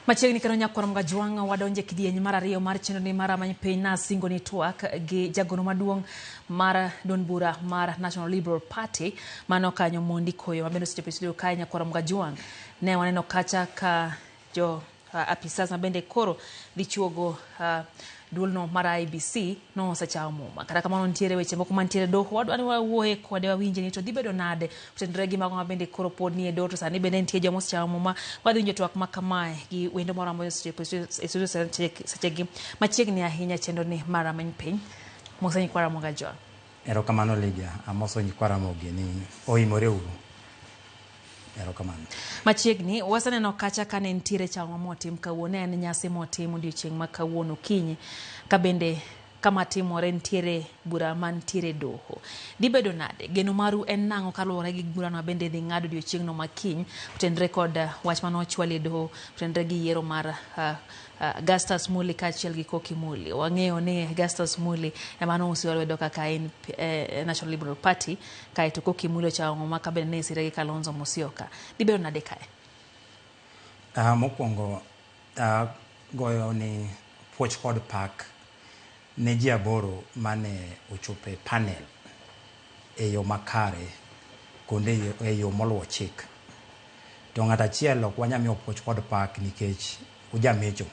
Machiegni kendo nyakwar mga jwang wadonje kidieny mar ariyo mar chenro ni mar amany piny na singo ni TWAK gi Jagoro maduong mar duond bura mar National Liberal Party mano kanyo Omondi koyo mabendo seche studio kae nyakwar mga jwang ne waneno kacha ka jo apisas mabende koro dhi chuogo duolno mar IEBC no osechao muma kata kamano ntiere weche moko mantiere doho wadwani wawuoye kode wawinje ni to dhi bedo nade kutendore gi mago mabende koro pod ni e doho to sani bende nitie joma osechao muma wadhi twak ma kamae gi wendo moro ambayo sechegi machiegni ahinya chenro ni mar amany piny moso nyikwara moga jwa erokamano Lydia amoso nyikwara mogi ni oimore uru erokamano machiegni wasaneno kacha kane ntiere chama motim kawuono en nyasi motim odiochieng' ma kawuono kinyi ka bende kama timore ntiere bura mantiere doho dibedo nade geno maru en nang'o kaluwore gi bura no bende dhi ng'ado odiochieng' no makiny kutendre kod wach mano ochwal e doho kutendre gi yiero mar Gastas Muli kachiel gi Koki Muli wang'eyo ni Gastas Muli emano usiwa lwedo kaka en National Liberal Party kae to Koki Muli ochao ng'oma ka bende ne sire gi Kalonzo Musyoka dibedo nade kae mokwongo goyo ni puoch kod pak ne ji aboro mane ochope panel e yo makare konde e yo moluwo chik to ng'at achiel ok wanyamiyo puoch kod pak nikech ujamecho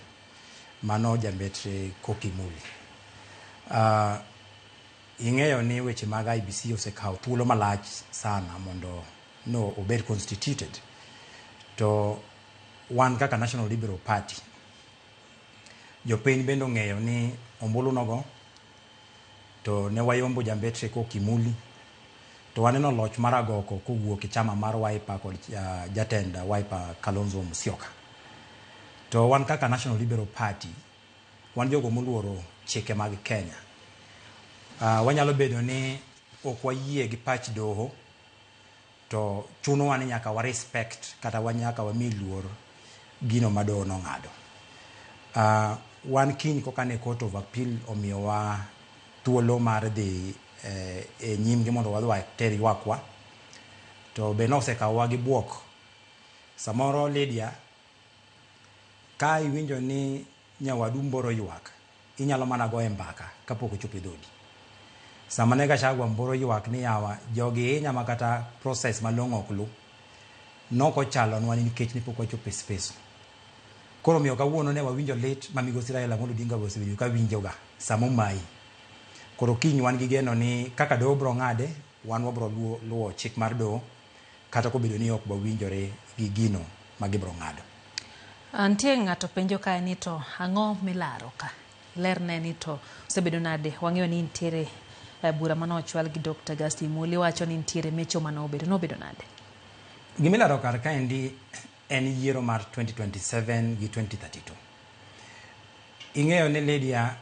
mano jambetre Koki Muli ing'eyo ni weche mag IEBC osekawo thuolo malach sana mondo no obed constituted to wan kaka National Liberal Party jopiny bende ong'eyo ni ombulu nogo to ne wayombo jambetre Koki Muli to waneno loch mar agoko kowuok e chama mar Wiper kod jatend Wiper Kalonzo Musyoka to wan kaka National Liberal Party wan jogo moluoro chike mag Kenya wanyalo bedo ni ok wayie gi pach doho to chuno wan nyaka wa respect kata wanyaka wami luor gino ma doho no ng'ado wan kiny koka ne Court of Appeal omiyowa thuolo mar dhi e nyimgi mondo wadhi water ywakwa to be nosekawowa gi buok samoro Lydia ka iwinjo ni nyawadu mboro ywak inyalo mana go e mbaka kapok ochopo e dhodi sama ne Gachagua mboro ywak ni yawa jogi inyama kata process malong'o ok lu noko chalo nwa nikech ni pok wachopo e space koro miyo kawuono ne wawinjo lit ma migosi Raila Amolo Odinga osewinjo ka winjoga samo mai koro kiny wan gi geno ni kaka doho bro ng'ade wan wabro luwo chik mar doho kata kobedo ni ok wawinjore gi gino ma gibro ng'ado antie ng'ato penjo kae ni to ang'o milaro ka lerne ni to osebedo nade wang'eyo ni ntiere bura mano ochwal gi Dr. Gasti Muli wacho ni ntiere mecho mano nobedo nade gimilaro kar ka endi en yiero mar 2027 gi 2032 ing'eyo ni Lydia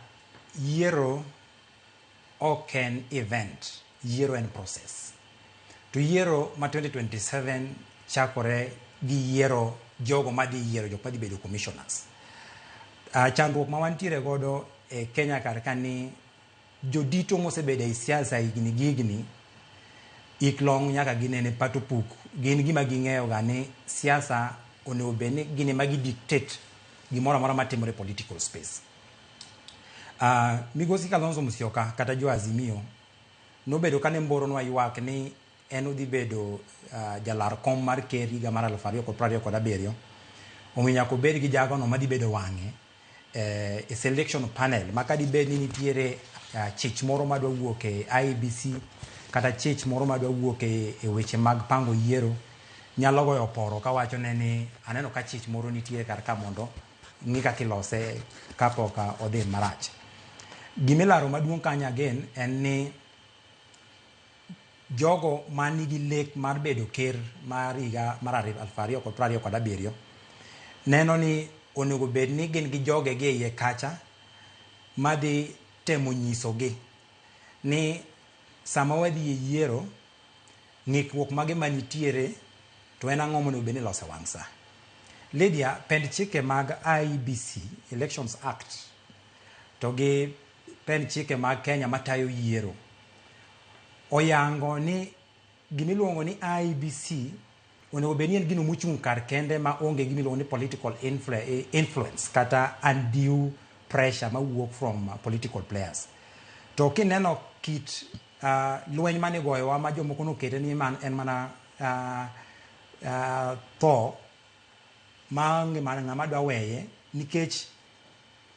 yiero ok en event yiero en process to yiero ma 2027 chakore gi yiero jogo madhi yiero jok madhi bedo commissioners chandruok ma wantiere godo e Kenya kar ka ni jodito mosebedo e siasa gigni iklong nyaka ginene pato puk gin gima ging'eyo ga ni siasa onego bed ni gine magi dictate gimoro amora matimore political space migosi Kalonzo Musyoka kata jo Azimio nobedo kane mboronwa ywak ni en udhi bedo jalar kom mar ker higa mar 2027 omiyo nyaka obed gi jagono madhi bedo wang'e e selection panel ma kadi bed ni nitiere chich moro madwa wuok e IEBC kata chich moro madwa wuok e weche mag pango yiero nyalo goyo oporo kawacho ne ni aneno ka chich moro nitie kar ka mondo ng'i kaka ilose kapok odhi marach gimilaro maduong' kanya again en ni jogo manigi lek mar bedo ker mar higa mar 2027 neno ni onego bed ni gin gi joge gi iye kacha madhi temo nyisogi ni sama wadhi e yiero ng'ikruok mage manitiere to en ang'o monego bed ni lose wang' sa Lydia pend chike mag IEBC Elections Act to gi pend chike mag Kenya matayo yiero oyango ni gimiluongo ni IEBC onego bed ni en gino mochung' kar kende ma onge gimiluongo ni political influence kata undue pressure mawuok from political players. To kineno kit lweny mane goyowa ma jomoko nokete ni en mana tho maonge mana ng'ama dwa weye, nikech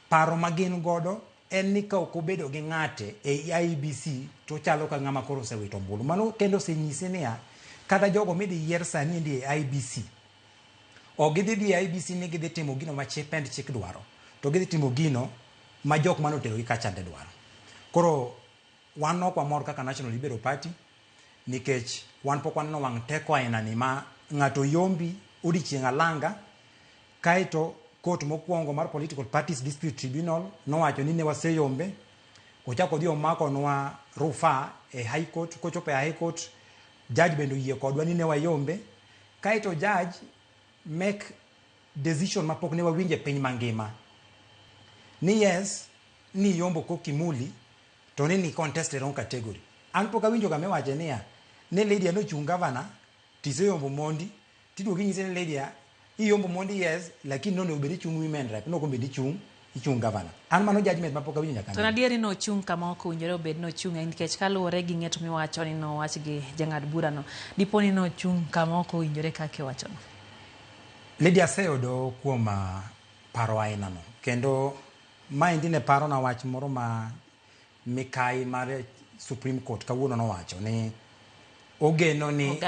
paro ma gin godo en ni ka ok obedo gi ng'ate e IEBC to chalo ka ng'ama koro osewito ombulu. Mano kendo osenyise niya, kata jogo midhi yier sani endi e IEBC ok gidhi dhi e IEBC ni gidhi timo gino ma pend chik dwaro, to gidhi timo gino ma jok manoterogi kachande dwaro. Koro wan ok wamor kaka National Liberal Party, nikech wan pok waneno wang' teko ainani ma ng'ato yombi odiochieng' alanga, kaeto court mokwongo mar Political Parties Dispute Tribunal nowacho ni ne waseyombe, ochako dhi omakonwa rufaa e High Court. Kochopo e High Court, judge bende oyie kodwa ni ne wayombe, kaeto judge make decision mapok ne wawinje piny mangima ni yes, ni yombo ko kimuli to ni contest wrong category. An pok awinjo ga mewache niya ne Lydia no chung governor tiseyombo Omondi, tiduogi nyise ni Lydia iyombo Omondi yes, lakini nono obedi chung women rep, no kombe ichung governor. An mano judgment mapok awinjo nyaka. To nadieri no chung kama ok owinjore obed no chung, nikech kaluwore gi ng'eto miwacho ni no wach gi jang'ad bura no, dipo ni no chung kama ok owinjore kaka iwacho no. Lydia seyudo kuom paro aina no, kendo maendi ne paro na wach moro ma mikai mar Supreme Court kawuono nowacho ni ogeno ni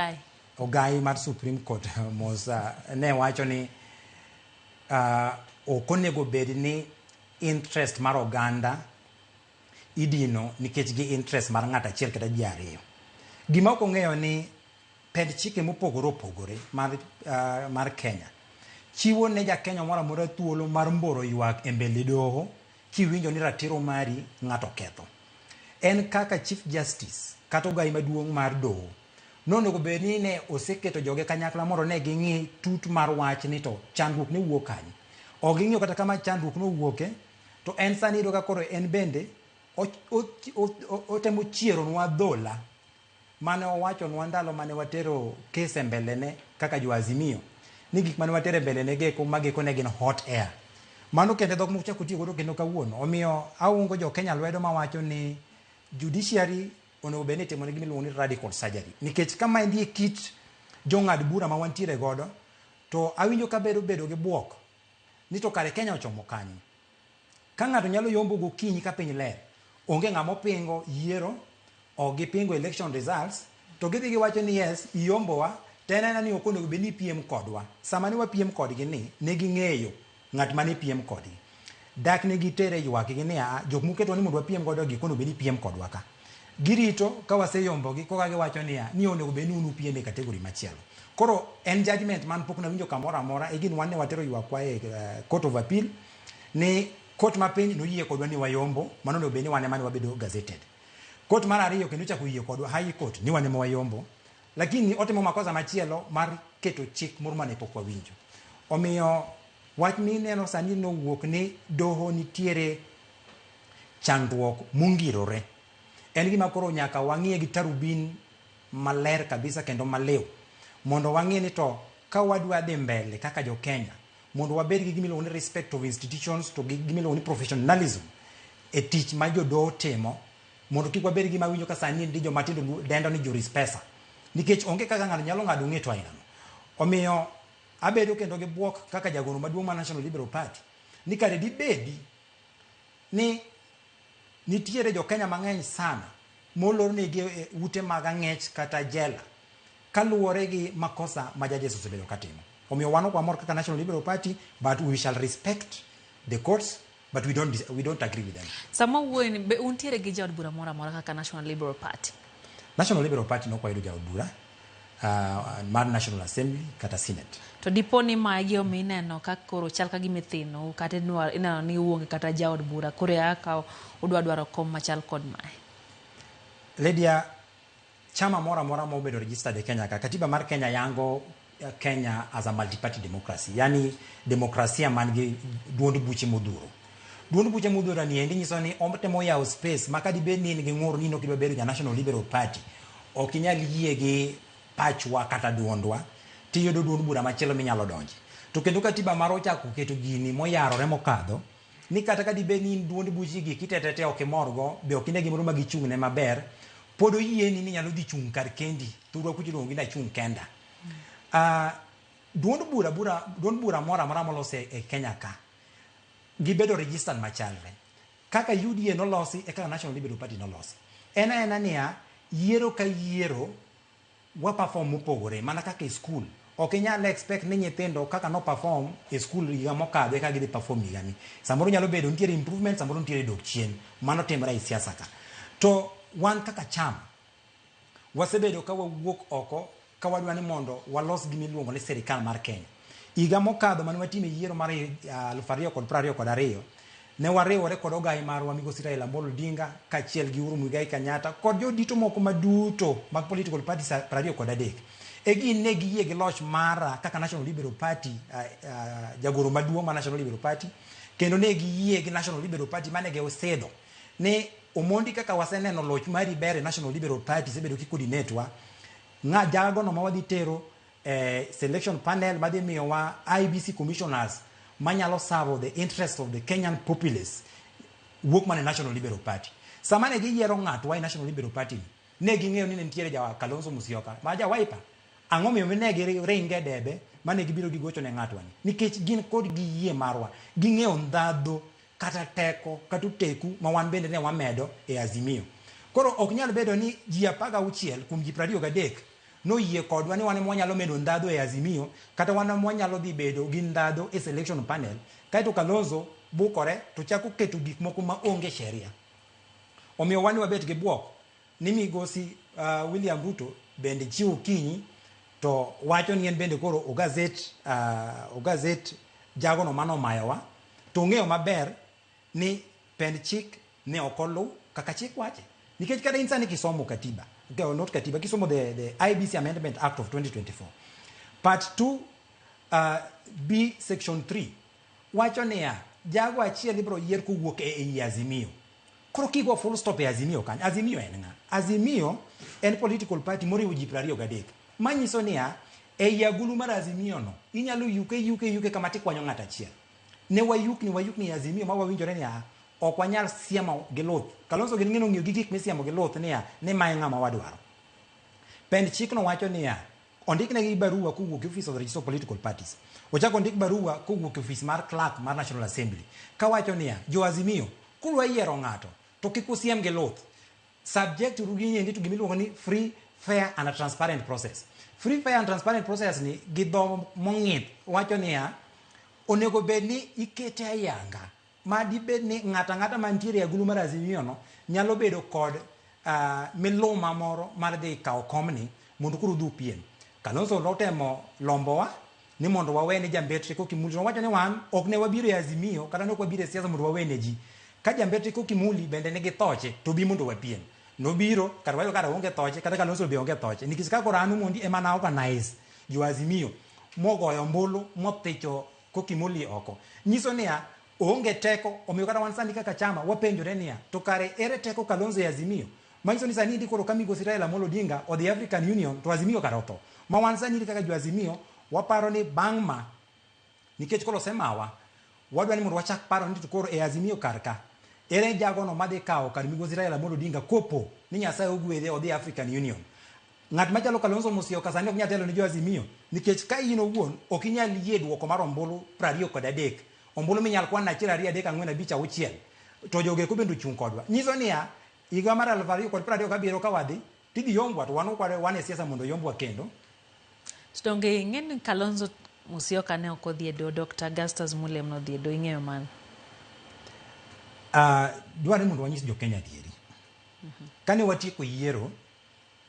ogai mar Supreme Court Mosa ne wacho ni ok onego bed ni interest mar oganda idino nikech gi interest mar ng'at achiel kata ji ariyo. Gima ok ong'eyo ni pend chike mopogore opogore mar Kenya chiwo ne ja Kenya moro amora thuolo mar mboro ywak e mbele doho kiwinjo ni ratiro mari ng'ato ketho. En kaka Chief Justice kata ogai maduong' mar doho nonego bed ni ne oseketo joge kanyakla moro ne ging'i tut mar wach ni to chandruok ne wuok kanye. Ok ging'iyo kata kama chandruok no wuoke, to en sani iyudo ka koro en bende otemo chieronwa dhola mane owachonwa ndalo mane watero kese mbelene kaka jo Azimio ni gik mane watero mbelene geko mageko ne gin hot air. Mano kende dhok mochako tiyo godo kendo kawuono. Omiyo aungo jo Kenya lwedo mawacho ni judiciary onego bed ni timo ne gimiluongo ni radical surgery, nikech kama endi e kit jong'ad bura ma wantiere godo, to awinjo ka bedo gi buok ni to kare Kenya ochomo kanyo. Ka ng'ato nyalo yombo gokinyi ka piny ler, onge ng'ama opingo yiero, ok gipingo election results, to gidhi giwacho ni yes, iyombowa, to en ni ok onego bed ni piem kodwa. Sama ne wapiem kodgi ni, ne ging'eyo ng'at mane piem kodgi. Dak ne gitere ywakgi ni jok muketo ni mondo wapiem godo gi kono bed ni piem kodwa ka. Girito ka waseyombogi koka giwacho ni onego bed ni unu piem e kategori machielo. Koro en judgment man pok nawinjo kamoro amora, e gin wan ne watero ywakwa e Court of Appeal ni court ma piny noyie kodwa ni wayombo, mano onego bed ni wan ema ne wabedo gazetted. Court mar ariyo kendo chako yie kodwa High Court ni wan ema wayombo, lakini otimo makosa machielo mar keto chik moro mane pok wawinjo. Omiyo wach mineno sani nowuok ni doho nitiere chandruok mongirore. En gima koro nyaka wang'iye gi tarubin maler kabisa kendo maliw, mondo wang'e ni to ka wadwa dhi mbele kaka jo Kenya, mondo wabed gi gimiluongo ni respect of institutions to gi gimiluongo ni professionalism e tich ma jodoho timo, mondo kik wabed gi mawinjo ka sani ndi joma tindo dendo ni juris pesa, nikech onge kaka ng'ato nyalo ng'ado ng'eto ainano. Omiyo abedo kendo gi buok kaka jagoro maduong' mar National Liberal Party ni kare dibedi ni nitiere jo Kenya mang'eny sana molor negi ute mag ang'ech kata jela kaluwore gi makosa ma judges osebedo katimo. Omiyo wan ok wamor kaka National Liberal Party, but we shall respect the courts, but we don't agree with them. Sama wuoyi be untiere gi jaod bura moro amora kaka National Liberal Party? National Liberal Party no kwayudo jaod bura mar National Assembly kata Senate. To dipo ni magi omineno ka koro chal ka gimithino kata ineno ni uonge kata jaod bura kore aka udwaro kom machal kod mae. Lydia, chama mora mo obedo registered e Kenya ka katiba mar Kenya yango Kenya as a multi-party democracy, yani demokrasia man gi duond buche modhuro. Duond buche modhuro ni endi nyiso ni otemo yawo space makadi bed ni gi ng'ur ni no kibedo ja National Liberal Party, ok inyal yie gi pachwa kata duondwa, tiyudo duond bura machielo minyalo donje. To kendo katiba maro chako keto gini moyarore mokadho ni kata ka dibed ni duond buchi gi kitetete ok imorgo be ok ine gimoro ma gichung'ne maber, pod oyieni ni nyalo dhi chung' kar kendi thurwa kucho dongi na chung' kenda. Duond bura mora molos e Kenya ka gibedo registered machalre kaka UDA nolosi e kaka National Liberal Party nolosi. Ena niya yiero ka yiero wa perform mopogore mana kaka e school. Ok inyalo expect ni nyithindo kaka no perform e school higa mokadho eka gidhi perform higa ni. Samoro nyalo bedo nitiere improvement, samoro nitiere dok chien. Mano timore e siasa ka. To wan kaka chama wasebedo ka wawuok oko ka wadwa ni mondo walos gimiluongo ni sirikal mar Kenya. Higa mokadho mane watime yiero mar 2022 ne wariwore kod ogai marwa migosi Raila Amolo Odinga kaachiel gi Uhuru Muigai Kenyatta kod jodito moko maduto mag political parties 23 e gin ne giyie gi loch mara kaka National Liberal Party, jagoro maduong' ma National Liberal Party, kendo ne giyie gi National Liberal Party mane osedo ne Omondi kaka waseneno loch mari bere National Liberal Party sebedo ki coordinator nga jagono ma wadhi tero selection panel madhi miyo wa IEBC commissioners manyalo serve the interest of the Kenyan populace wuok mane National Liberal Party. Samane giyiero ng'ato wa National Liberal Party ne ging'eyo ni nitiere ja Kalonzo Musyoka ma ja Wiper. Ang'o miyo ne giringe debe mane gibiro gigocho ne ng'ato wani nikech gin kod giyie marwa ging'eyo ndhadho kata teko kata teku ma wan bende ne wamedo e Azimio. Koro ok nyal bedo ni ji 16 kuom ji 23 no yie kodwa ni wan mwanyalo medo ndhadho e Azimio kata wan mwanyalo dhi bedo gi ndhadho e selection panel kaito Kalonzo bukore to chako keto gik moko ma onge sheria. Omiyo wan wabet gi bwok ni migosi William Ruto bende chiwo kinyi to wacho ni en bende koro ogazet jagono mano mayowa to ng'eyo maber ni pend chik ne okolu kaka chik wache. Nikech kada insani kisomo katiba, okay, not katiba, kisomo the IEBC Amendment Act of 2024 Part 2 B Section 3 wacho niya jago achiel ibiro yier kowuok e Azimio. Koro kigo full stop e Azimio kan. Azimio en ng'a? Azimio en political party moriwo ji 23. Manyiso niya e agulu mar Azimio no inyalo yuke kama tikwanyo ng'at achiel. Ne wayukni Azimio ma wawinjore niya ok wanyal siemo gi luth. Kalonzo gin ng'eno ng'iyo gi gik misiemo gi luth niya ni mae ng'ama wadwaro. Pend chik no wacho niya ondiknegi barua kowuok e Office of the Registrar of Political Parties. Ochako ondik barua kowuok e office mar clerk mar National Assembly ka wacho niya jo Azimio kulwa yiero ng'ato to kik usiem gi luth. Subject to ruginyendi to gimiluongo ni free, fair and transparent process. Free, fair and transparent process ni gi dho mong'ith wacho niya onego bed ni ikete ayanga ma dibed ni ng'ata mantiere e agulu mar Azimio no nyalo bedo kod miluma moro mar dhi kawo komni mondo koro dhu piem. Kalonzo notemo lombowa ni mondo wawene jambetre kokimuli no wacho ni wan ok ne wabiro e Azimio kata ne ok wabiro e siasa mondo wawene ji. Ka jambetre kokimuli bende nigi thoche to bi mondo wapiem. Nobiro kata wayo kata onge thoche kata Kalonzo be onge thoche nikech kaka rano mondi ema na organize jo Azimio mogoyo ombulu mothicho kokimuli oko. Nyiso niya onge teko omiyo kata wan sani kaka chama wapenjore niya to kare ere teko Kalonzo e Azimio. Manyiso ni sani ndikoro ka migosi Raila Amolo Odinga o the African Union to Azimio kar otho. Ma wan sani kaka jo Azimio waparo ni bang' ma nikech kolo semawa wadwa ni mondo wachak paro ni to koro e Azimio karka ere jagono madhi kawo kar migosi Raila Amolo Odinga kopo ni Nyasaye ogwedhe o the African Union. Ng'at machalo Kalonzo Musyoka sani ok nyal telo ni jo Azimio nikech ka in owuon ok inyal yie duoko mar ombulu 23. Ombulu minyal kwan na 1 2 3 4 5 6 to joge ko bendo chung kodwa. Nyiso niya higa mar 2027 ka wadhi tidhi yombwa to wan e siasa mondo yombwa kendo. Donge ng'en Kalonzo Musyoka ne ok odhi e do Dr. Augustus Mulem no dhi e do ing'eyo man. Dware mondo wanyis jo Kenya dieri. Kane watieko yiero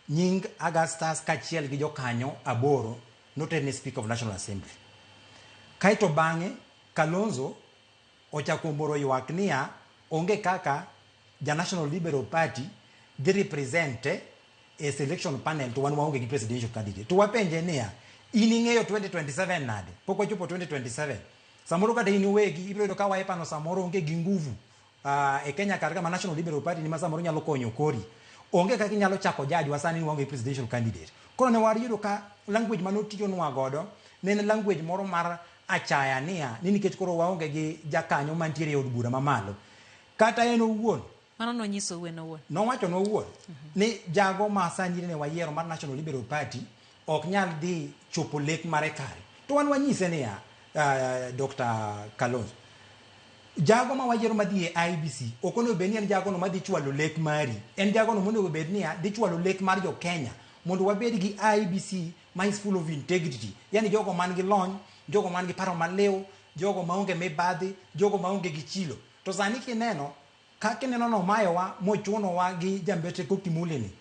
nying Augustus kachiel gi jokanyo 8 noter ne Speaker of National Assembly. Kaito bang'e Kalonzo ochako moro ywak niya onge kaka ja National Liberal Party dhi represente a selection panel to wan waonge gi presidential candidate. To wapenje niya in ing'eyo 2027 nade pok wachopo 2027. Samoro kata in wegi ibiro ka Wiper no samoro onge gi nguvu e Kenya kar kama National Liberal Party ni ma samoro nyalo konyo kori. onge kaka inyalo chako jaji wasani ni wange presidential candidate. Koro ne wariyudo ka language manotiyo nwa godo ne language moro mar achaya niya ni nikech koro waonge gi jakanyo mantiere e od bura mamalo kata en owuon mano no nyiso wen owuon nowacho no owuon ni jago ma sani ne wayiero mar National Liberal Party ok nyal dhi chopo lek mare kare to wan wanyise niya Dr. Kalonzo jago ma wayiero madhi e IEBC ok onego bed ni en jago no madhi chwalo lek mari en jago no monego bed niya dhi chwalo lek mar jo Kenya mondo wabed gi IEBC ma is full of integrity yani jogo man gi lony jogo man gi paro malew jogo maonge mibadhi jogo maonge gi chilo to sani kineno kaka neno no mayowa mochuno wa gi jambetre ko kimulini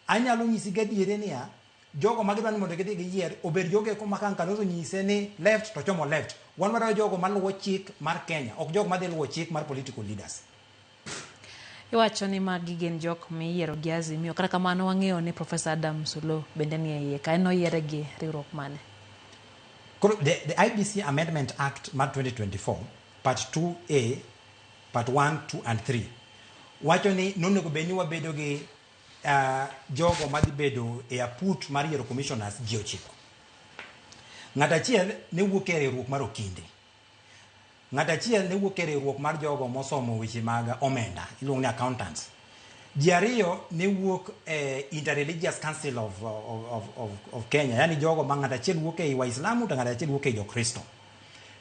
anyalo nyisi gadiere niya jogo magidwani mondo gidhi gi yier obed jogo ko makan Kalonzo nyise ni left to chomo left wan wadwa jogo maluwo chik mar Kenya ok jogo madhi luwo chik mar political leaders. Iwacho ni magi gin jok miyiero gi Azimio kata kamano wang'eyo ni Professor Adam Solo bende ni e iye ka en oyiere gi riwruok mane. The IEBC Amendment Act mar 2024 part 2A part 1, 2 and 3 wacho ni nonego bed ni wabedo gi jogo madhi bedo e aput mar yiero commissioners ji ochiko. Ng'at achiel ne wuok e riwruok mar Okinde. Ng'at achiel ne wuok e riwruok mar jogo mosomo weche mag omenda iluongo ni accountants. Ji ariyo ne wuok e Interreligious Council of Kenya yani jogo ma ng'at achiel wuok e Waislamu to ng'at achiel wuok e Jokristo.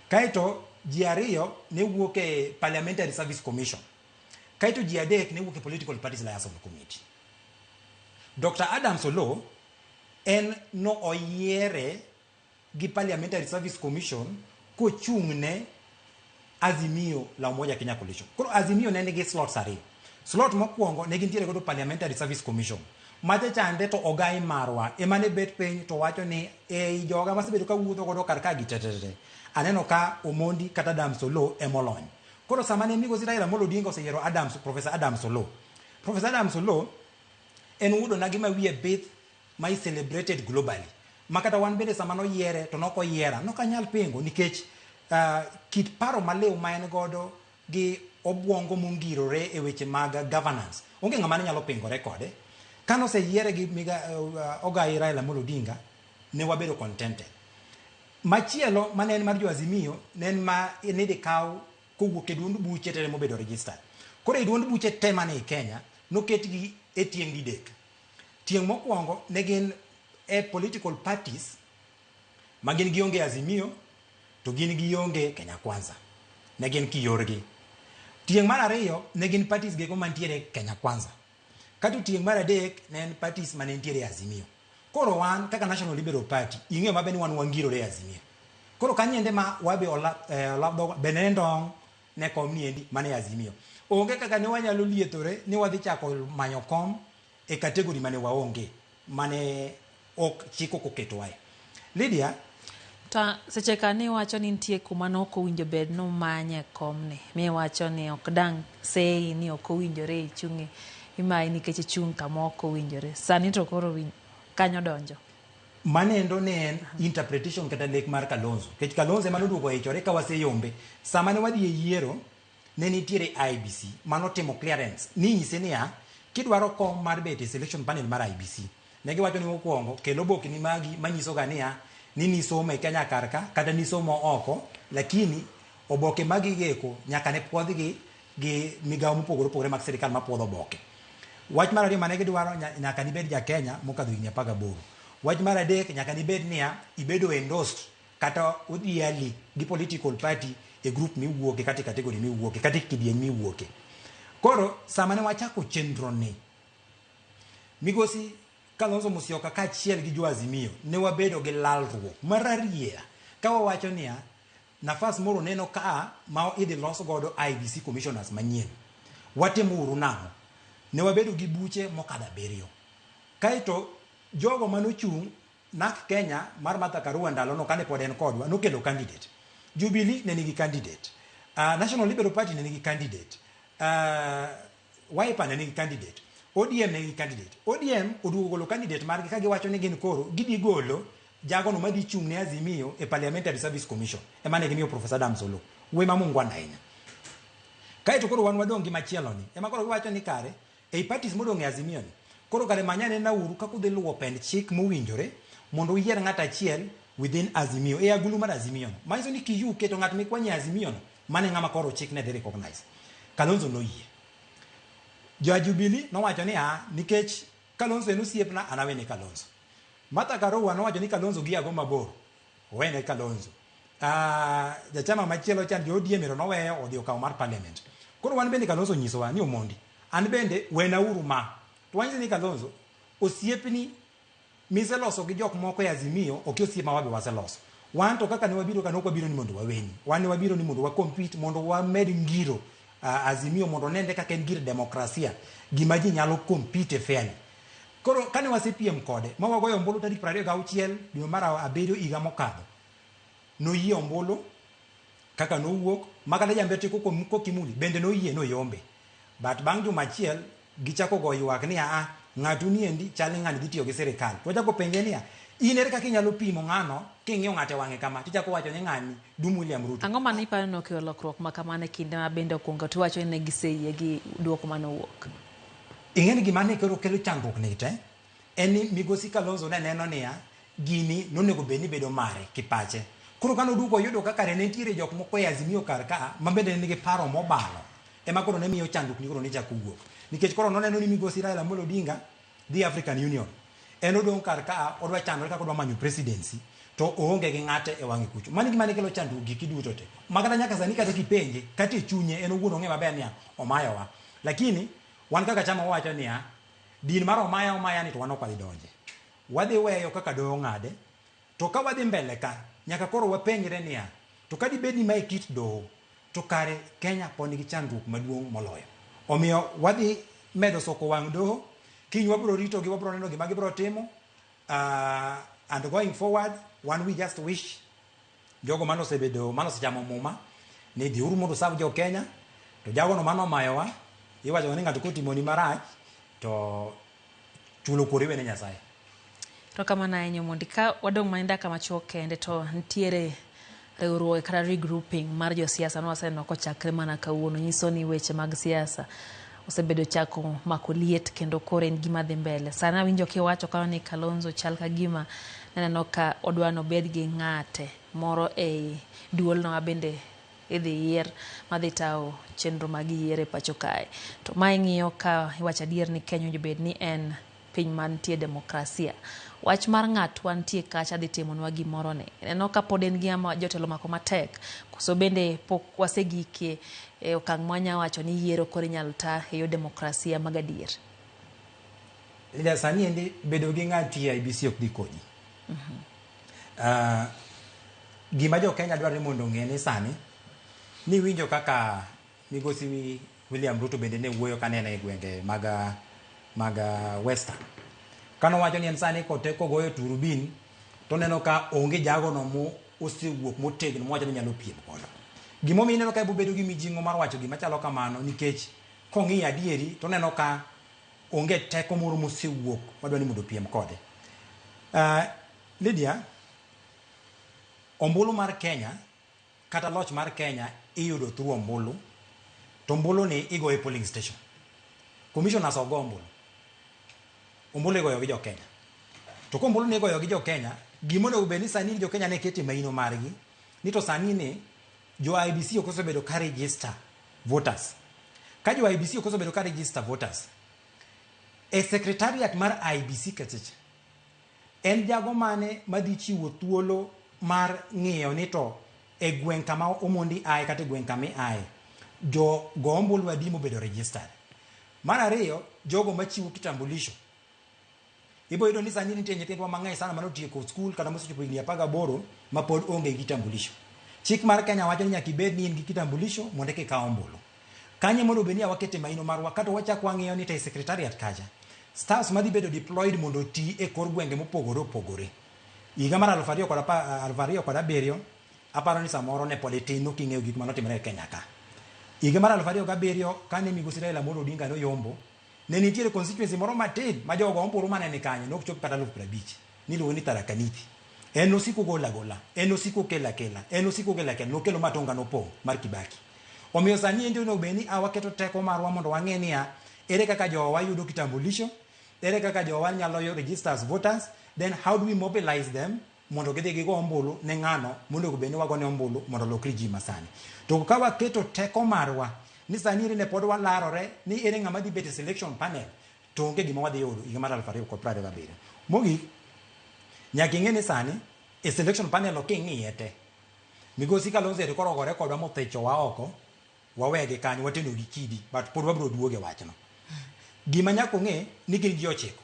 Kaito ji ariyo ne wuok e Parliamentary Service Commission. Kaito ji adek ne wuok e Political Parties Liaison Committee. Dr. Adam Solo en no oyiere gi Parliamentary Service Commission kochung'ne Azimio la Umoja Kenya Coalition. Koro Azimio ne nigi slots ariyo. Slot mokwongo ne gintiere godo Parliamentary Service Commission. Mache chande to ogai marwa emane bet piny to wacho ni joga masebedo ka wuotho godo kar ka gitetete. Aneno ka Omondi kata Adam Solo emolony. Koro samane migosi Raila Amolo Odinga oseyiero Professor Adam Solo. Professor Adam Solo en wudo na gima wiye bith ma is celebrated globally. Makata wan bende samano yiere to noko yiera. Noka nyal pingo nikech kit paro malew ma en godo gi obwongo mongirore e weche mag governance. Onge ng'ama ne nyalo pingore kode. Kano se yiere gi ogai Raila Amolo Odinga ne wabedo contented. Machielo mane en mar jo Azimio ne en ma ne de kaw kowuok e duond buche tere mobedo registered. Koro e duond buche te mane e Kenya noketgi e tieng' didek. Tieng' mokwongo ne gin political parties ma gin gionge Azimio to gin gionge Kenya Kwanza. Ne gin kiyorgi. Tieng' mar ariyo ne gin parties geko mantiere Kenya Kwanza. Katu tieng' mar adek ne en parties mane ntiere Azimio. Koro wan kaka National Liberal Party ing'e mabe ni wan wangirore Azimio. Koro kanyende ma wabe olabdo benendong ne kom niendi mane Azimio. Onge kaka ne wanyalo liethore ni wadhi chako manyo kom e kategori mane waonge mane ok chiko koketo wae. Lydia ta seche ka ni wacho ni nitie kuma no ok owinjo bed no manye komne mi wacho ni ok dang sei ni ok owinjore chungi imai nikech chung kama ok owinjore sani to koro kanyo donjo manendo ne en interpretation kata lek mar Kalonzo kech Kalonzo ema noduogo echore ka waseyombe sama ne wadhi e yiero ne nitiere IEBC mano timo clearance ni nyise niya kidwaro kom mar bet e selection panel mar IEBC ne giwacho ni mokwongo kelo boki ni magi manyiso ga niya ni nisomo e Kenya karka kata nisomo oko lakini oboke magi geko nyaka ne puodhgi gi migawo mopogore opogore mag sirikal mapuodho oboke. Wach mar ariyo mane gidwaro nyaka ni bed ja Kenya mokadho higni 18. Wach mar adek nyaka ni bed niya ibedo endorsed kata odhiali gi political party e group miwuoke kata kategori miwuoke kata kidieny miwuoke. Koro sama ne wachako chenro ni migosi Kalonzo Musyoka ka chiel gi jo Azimio ne wabedo gi lalruok marariera ka wawacho niya nafas moro neno ka ma idhi los godo IEBC commissioners manyien watimo uru nang'o ne wabedo gi buche mokadho 7 kaito jogo manochung' nak Kenya mar Martha Karua ndalo no kane pod en kodwa nokelo candidate. Jubilee ne nigi candidate, National Liberal Party ne nigi candidate, Wiper ne nigi candidate, ODM ne nigi candidate. ODM oduogo golo candidate margi ka giwacho ni gin koro gidhi golo jago no madhi chung' ne Azimio e Parliamentary Service Commission emane gimiyo Professor Adam Solo wema mungwana ahinya. Kaito koro wan wadong' gi machielo ni ema koro giwacho ni kare ei parties modong' e Azimio ni koro kare manyane na uru kako dhi luwo pend chik mowinjore mondo uyier ng'at achiel within Azimio e agulu mar Azimio no. Manyiso ni kiyu keto ng'at mikwanye Azimio no mane ng'ama koro chik ne dhi recognize. Kalonzo noyie. Jo Jubilee nowacho ni nikech Kalonzo en osiepna an awene Kalonzo. Martha Karua nowacho ni Kalonzo gi ago mabor. Owene Kalonzo. Jachama machielo chan jo ODM noweyo odhi okawo mar parliament. Koro wan bende Kalonzo nyisowa ni Omondi. An bende wena uru ma. To wanyiso ni Kalonzo osiepni miseloso gi jok moko e Azimio ok osiep ma wabe waseloso. Wan to kaka ne wabiro kanok wabiro ni mondo waweni. Wan ne wabiro ni mondo wakompete mondo wamed ngiro Azimio mondo nende kaka en gir demokrasia gima ji nyalo compete fairly. Koro kane wasepiem kode ma wagoyo ombulu tarik 26 dwe mar 7 higa mokadho noyie ombulu kaka nowuok makane jambetre ko Kimuli bende noyie noyombe. But bang' juma achiel gichako go ywak ni ng'atu ni endi chal ni ng'ani dhi tiyo gi sirikal. To wachako penje niya in ere kaka inyalo pimo ng'ano king'iyo ng'ate wang'e kama tichako wacho ni ng'ani dum William Ruto. Ang'o mane iparo ni okelo lokruok ma kamano e kinde ma bende okwongo tiwacho ni ne giseyie gi duoko manowuok? Ing'e ni gima ne kelo chandruok ni te en ni migosi Kalonzo ne neno niya gini nonego bed ni bedo mare kipache. Koro kano duko yudo kaka ne nitiere jok moko e Azimio kar ka ma bende nigi paro mobalo ema koro ne miyo chandruok ni koro ne chako wuok. Nikech koro noneno ni migosi Raila Amolo Odinga the African Union en odong' kar ka odwa chandore kaka odwa manyo presidency to oonge gi ng'ate e wang'e kucho. Mano gima ne kelo chandruok giki duto te. Makata nyaka sani kata kipenje kata e chunye en owuon ong'e maber niya omayowa. Lakini wan kaka chama wacho niya din mar omaya ni to wan ok wadhi donje. Wadhi weyo kaka doyo ng'ade to ka wadhi mbele ka nyaka koro wapenjre niya to ka dibed ni mae kit doho to kare Kenya pod nigi chandruok maduong' moloyo. Omiyo wadhi medo soko wang' doho kiny wabro rito gi wabro neno gima gibro timo and going forward one we just wish jogo mano osechamo muma ni dhi uru mondo sav jo Kenya to jago no mano mayowa iwacho ni ng'ato kotimoni marach to chulo kore wene Nyasaye. To kamano ahinya Omondi, ka wadong' mana kama chuo kende to nitiere riwruok kata regrouping mar josiasa nowaseneno kochakre mana kawuono nyiso ni weche mag siasa osebedo chako mako liet kendo koro en gima dhi mbele. Sani awinjo kiwacho ka ni Kalonzo chal ka gima neneno ka odwano bed gi ng'ate moro e duol no bende idhi yier madhi tawo chenro mag yier e pacho kae. To ma ing'iyo ka iwacho adier ni Kenya ojobed ni en piny mantie demokrasia. Wach mar ng'atwa nitie kacha dhi timonwa gimoro ne. Neno ka pod en gima jotelo mako matek. Koso bende pok wasegikie e okang' mwanya wacho ni yiero koro inyalo ta e yo demokrasia mag adier. Ila sani endi bedo gi ng'ati IEBC ok dhi konyi. Gima jo Kenya dwaro ni mondo ng'e ni sani ni winjo kaka migosi William Ruto bende ne wuoyo kanene e gwenge maga Western. Kano wacho ni en sani koteko goyo turubin to neno ka onge jago no mo osewuok motegno mowacho ni nyalo piem kodo. Gimomiyo neno ka ibobedo gi mijing'o mar wacho gima chalo kamano nikech kong'i adieri to neno ka onge teko moro mosewuok madwa ni mondo piem kode. Lydia, ombulu mar Kenya kata loch mar Kenya iyudo through ombulu to ombulu ni igoyo e polling station. Commissioners ogo ombulu. Ombulu igoyo gi jo Kenya. To ko ombulu ni igoyo gi jo Kenya, gimonego bed ni sani jo Kenya ne kete maino margi ni to sani ni jo IEBC ok osebedo ka register voters. Ka jo IEBC ok osebedo ka register voters, e secretariat mar IEBC kachiche en jago mane madhi chiwo thuolo mar ng'iyo ni to e gweng' kama Omondi ae kata e gweng' kama ae jo go ombulu adi mobedo registered. Mar ariyo, jogo machiwo kitambulisho. Ibo yudo ni sani nitie nyithindwa mang'eny sana manotieko skul kata mosechopo higni 18 ma pod onge kitambulisho. Chik mar Kenya wacho ni nyaka ibed ni in gi kitambulisho mondo eka ikaw ombulu. Kanye mondo bed ni wakete maino marwa kata wachak wang'iyo ni te secretariat kacha staffs madhi bedo deployed mondo ti e kor gwenge mopogore opogore. Higa mar 2007 aparo ni samoro ne pod tin no king'eyo gik manotimore e Kenya ka. Higa mar 2007 kane migosi Raila Amolo Odinga no yombo ne nitiere constituency moro matin ma jogo omburu mane ni kanyo nok chop kata 50,000 niluongo ni Tarakaniti. En osiko gola, en osiko kela, en osiko kela nokelo matonga nopong' mar Kibaki. Omiyo sani endo no beni awaketo teko marwa mondo wang'e niya ere kaka jowa yudo kitambulisho ere kaka jowan nyalo register as voters, then how do we mobilize them mondo gidhi gigo ombulu ne ng'ano mondo obed ni wagone ombulu mondo lokri ji masani. To ka waketo teko marwa ni sani ne pod walarore ni ere ng'ama dhi bet e selection panel, to onge gima wadhi yudo higa mar 2027. Mogik, nyaka ing'e ni sani e selection panel ok ing'iye te. Migosi Kalonzo ere koro gore kodwa mothechowa oko, wawege kanyo watendo gi kidi, but pod wabiro duoge wachno. Gima nyaka ong'e ni gin ji ochiko.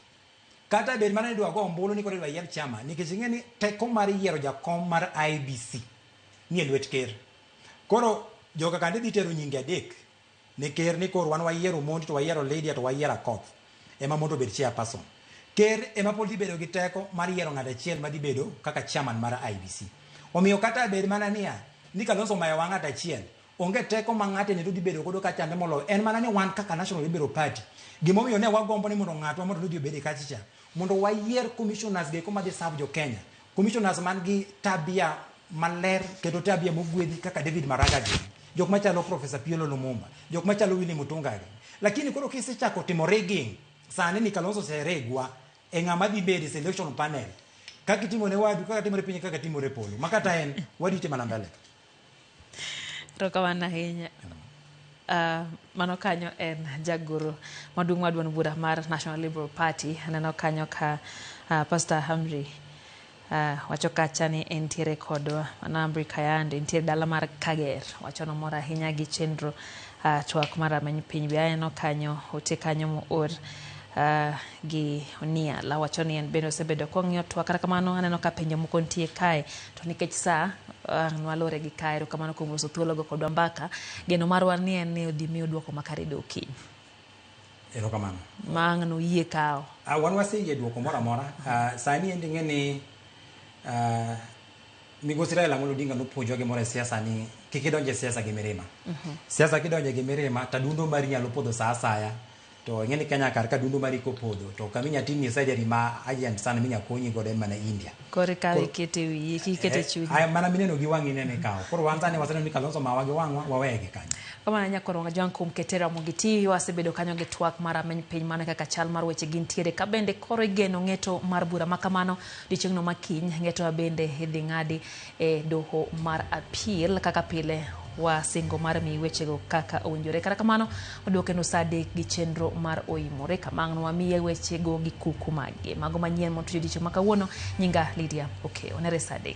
Kata bed mana ni dwa go ombulu ni koro dwa yier chama, nikech ing'e ni teko mar yiero jakom mar IEBC ni e lwet ker. Koro joka kande dhi tero nyinge adek ne ker ni koro wan wayiero Omondi to wayiero Lydia to wayiero Akoth ema mondo obed chairperson. Ker ema pod dhi bedo gi teko mar yiero ng'at achiel ma dhi bedo kaka chairman mar IEBC. Omiyo kata bed mana ni Kalonzo mayo wa ng'at achiel, onge teko ma ng'ate ne dhi bedo godo kachande moloyo. En mana ni wan kaka National Liberal Party gimomiyo ne wagombo ni mondo ng'atwa mondo dhi obed kachicha mondo wayier commissioners ge kuma dhi serve jo Kenya, commissioners man gi tabia maler kendo tabia mogwedhi kaka David Maraga gi, jok machalo Professor Piolo Lumumba, jok machalo Willy Mutunga gi. Lakini koro kisechako timo rigging sani ni Kalonzo seregwa e ng'ama dhi bedo selection panel, kaka itimo ne wadu, kaka timore piny, kaka timore polo, makata en wadite mana mbele. Rokawana ahinya. Mano kanyo en Jagoro maduong' maduong' bura mar National Liberal Party. Aneno kanyo ka Pastor Hamri wacho kacha ni entiere kodwa, Anambri Kayande entiere dala mar Kager, wacho no mora ahinya gi chenro twak mar rameny piny. Be aneno kanyo ote kanyo moor gi Onia la wacho ni en bende osebedo kong'iyo twak. Kata kamano aneno ka penjo moko nitie kae, to nikech sa nwalore gi kae, kamano kuom loso thuolo go kodwa mbaka, geno marwa ni en ni odhi miyo duoko makare do kiny. Erokamano. Mang'no yie kao. Wan waseyie duoko mora mora. Sani endi ng'e ni Migosi Raila Amolo Odinga nopuonjwa gimoro e siasa ni kik idonje siasa gi mirima. Siasa kidonje gi mirima tadundo mari nyalo podho sa asaya. To ng'eni Kenya kar ka dundo mari kopodho to kaminya timi surgery ma agent sana minya konyi godo en mana India. Kore kawe kete wiye, kikete chunyi. Ay mana mineno gi wang'i nene kao. Koro wan sani waseneno ni Kalonzo mawa gi wang'wa wawege kanyo. Kama nyakoro ng'ajwan kum ketera mogiti wasebedo kanyo gi twak mar rameny piny mana kaka chal mar weche gintiere ka bende koro igeno ng'eto mar bura makamano dichieng'no makiny ng'eto bende idhi ng'adi e doho mar appeal kaka pile wa singo mar mi wechego kaka owinjore. Kata kamano oduokeno sa 3 gi chenro mar oimore kamang'no wamiye wechego gi kuku mage mago manyien mondo dichieng' makawuono. Nyinga Lydia, okay, onere sa 3.